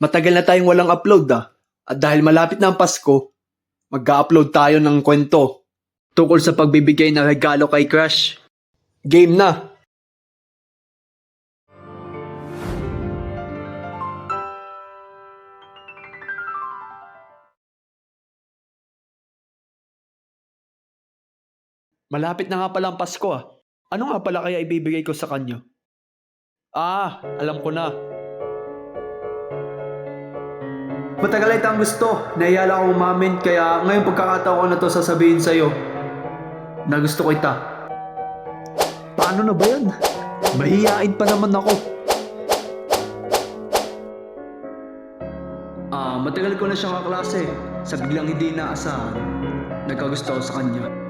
Matagal na tayong walang upload At dahil malapit na ang Pasko, mag-upload tayo ng kwento tungkol sa pagbibigay ng regalo kay crush. Game na! Malapit na nga pala ang Pasko Ano nga pala kaya ibibigay ko sa kanya? Alam ko na. Matagal na itang gusto. Nahiyala akong umamin kaya ngayong pagkakataon ko na to sasabihin sa'yo na gusto kita. Paano na ba yan? Mahihain pa naman ako. Matagal ko na siyang kaklase. Sa biglang hindi inaasahan, nagkagusto ako sa kanya.